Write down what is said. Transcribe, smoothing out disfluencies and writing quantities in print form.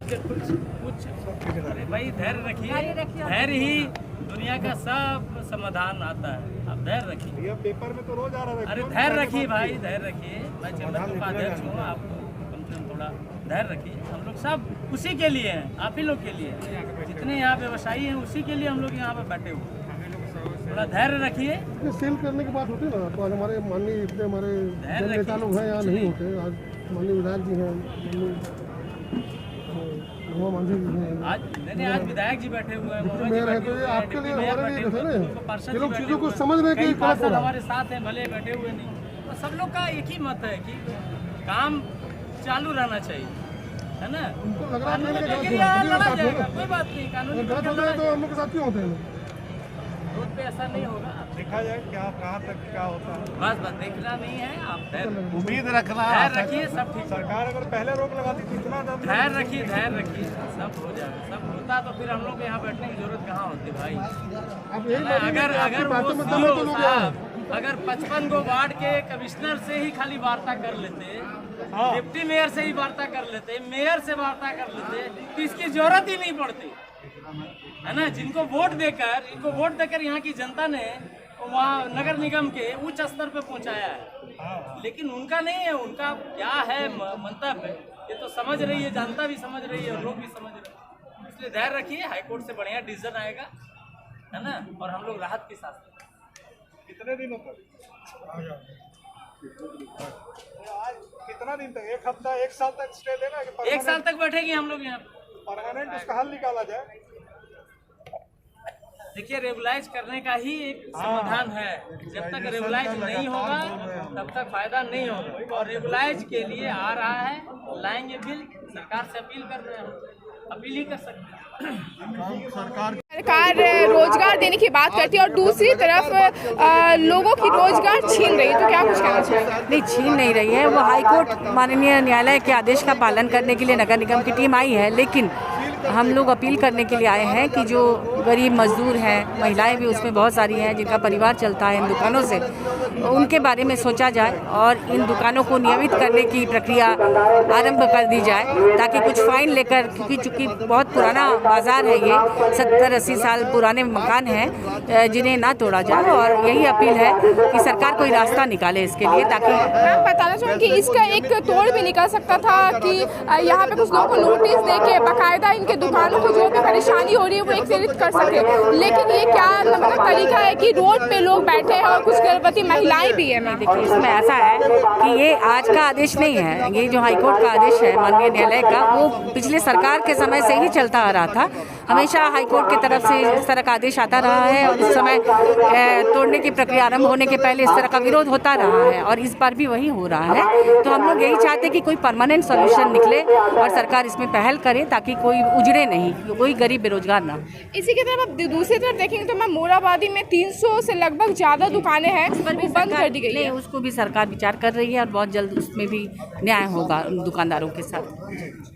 कुछ अरे भाई धैर्य रखिए, धैर्य ही दुनिया का सब समाधान आता है। आप धैर्य रखिए। पेपर में तो रोज आ रहा है। अरे धैर्य रखिए भाई, धैर्य रखिए। मैं चैम्बर का अध्यक्ष हूँ, आप कम से कम थोड़ा धैर्य रखिए। हम लोग सब उसी के लिए हैं, आप ही लोग के लिए। जितने यहाँ व्यवसायी हैं उसी के लिए हम लोग यहाँ पर बैठे हुए हैं। थोड़ा धैर्य रखिए। सेल करने की बात होती है ना, तो आज हमारे माननीय इतने हमारे नेता लोग हैं यहाँ नहीं होते। आज माननीय विधायक जी हैं, आज आज विधायक जी बैठे हुए हैं, मेयर है, तो ये आपके लिए हमारे लिए जैसे ना ये लोग चीज़ों को समझ रहे हैं कि पार्षद हमारे साथ हैं, भले बैठे हुए नहीं, तो सब लोग का एक ही मत है कि काम चालू रहना चाहिए, है ना। उनको लग रहा है लड़ा जाएगा, कोई बात नहीं। कानूनी तो हम लोग के साथ क्यों होते हैं? रोड पे ऐसा नहीं होगा। देखा जाए क्या कहाँ तक क्या होता है। बस देखना नहीं है, आप उम्मीद रखना, धैर्य रखिए, सब ठीक। सरकार अगर पहले रोक लगाती तो इतना धैर्य रखिए, धैर्य रखिए, सब हो जाएगा। सब होता तो फिर हम लोग यहाँ बैठने की जरूरत कहाँ होती भाई। अगर 55 गो वार्ड के कमिश्नर से ही खाली वार्ता कर लेते, डिप्टी मेयर से ही वार्ता कर लेते, मेयर से वार्ता कर लेते, तो इसकी जरूरत ही नहीं पड़ती, है ना। जिनको वोट देकर यहाँ की जनता ने वहाँ नगर निगम के उच्च स्तर पे पहुँचाया है, लेकिन उनका नहीं है। उनका क्या है मंतव्य, ये तो समझ रही है जनता, भी समझ रही है, लोग भी समझ रहे हैं। इसलिए धैर्य रखिए, हाईकोर्ट से बढ़िया डिसीजन आएगा, है ना, और हम लोग राहत के साथ। कितने दिनों तक? कितना दिन तक? एक हफ्ता, एक साल तक स्टे देना? एक साल तक बैठेगी हम लोग यहाँ। परमानेंट इसका हल निकाला जाए। देखिए, रेगुलाइज करने का ही एक समाधान है। जब तक रेगुलाइज नहीं होगा तब तक फायदा नहीं होगा। और रेगुलाइज के लिए आ रहा है, लाएंगे बिल, सरकार से अपील कर रहे हैं, अपील ही कर सकते हैं। सरकार रोजगार देने की बात करती है और दूसरी तरफ लोगों की रोजगार छीन रही है, तो क्या कुछ कहना चाहिए? नहीं, छीन नहीं रही है। वो हाईकोर्ट माननीय न्यायालय के आदेश का पालन करने के लिए नगर निगम की टीम आई है, लेकिन हम लोग अपील करने के लिए आए हैं कि जो गरीब मजदूर हैं, महिलाएं भी उसमें बहुत सारी हैं जिनका परिवार चलता है इन दुकानों से, उनके बारे में सोचा जाए और इन दुकानों को नियमित करने की प्रक्रिया आरंभ कर दी जाए, ताकि कुछ फाइन लेकर, क्योंकि चूँकि बहुत पुराना बाजार है, ये 70-80 साल पुराने मकान हैं जिन्हें ना तोड़ा जाए। और यही अपील है कि सरकार कोई रास्ता निकाले इसके लिए, ताकि मैं बताना चाहूँगी कि इसका एक तोड़ भी निकल सकता था कि यहाँ पे कुछ लोगों को नोटिस दे के बाकायदा इनके दुकानों को जो भी परेशानी हो रही है वो एक वितरित कर सके। लेकिन ये क्या मतलब तरीका है कि रोड पे लोग बैठे हैं और कुछ गर्भवती महिलाएं भी है। मैं देखिए, इसमें ऐसा है कि ये आज का आदेश नहीं है। ये जो हाईकोर्ट का आदेश है माननीय न्यायालय का, वो पिछले सरकार के समय से ही चलता आ रहा था। हमेशा हाईकोर्ट की तरफ से इस तरह का आदेश आता रहा है और उस समय तोड़ने की प्रक्रिया आरंभ होने के पहले इस तरह का विरोध होता रहा है और इस बार भी वही हो रहा है। तो हम लोग यही चाहते हैं कि कोई परमानेंट सॉल्यूशन निकले और सरकार इसमें पहल करे, ताकि कोई उजड़े नहीं, कोई गरीब बेरोजगार ना। इसी की तरफ आप दूसरी तरफ देखेंगे तो मैं मोराबादी में 300 से लगभग ज़्यादा दुकानें हैं, वो बंद कर दी गई है। उसको भी सरकार विचार कर रही है और बहुत जल्द उसमें भी न्याय होगा दुकानदारों के साथ।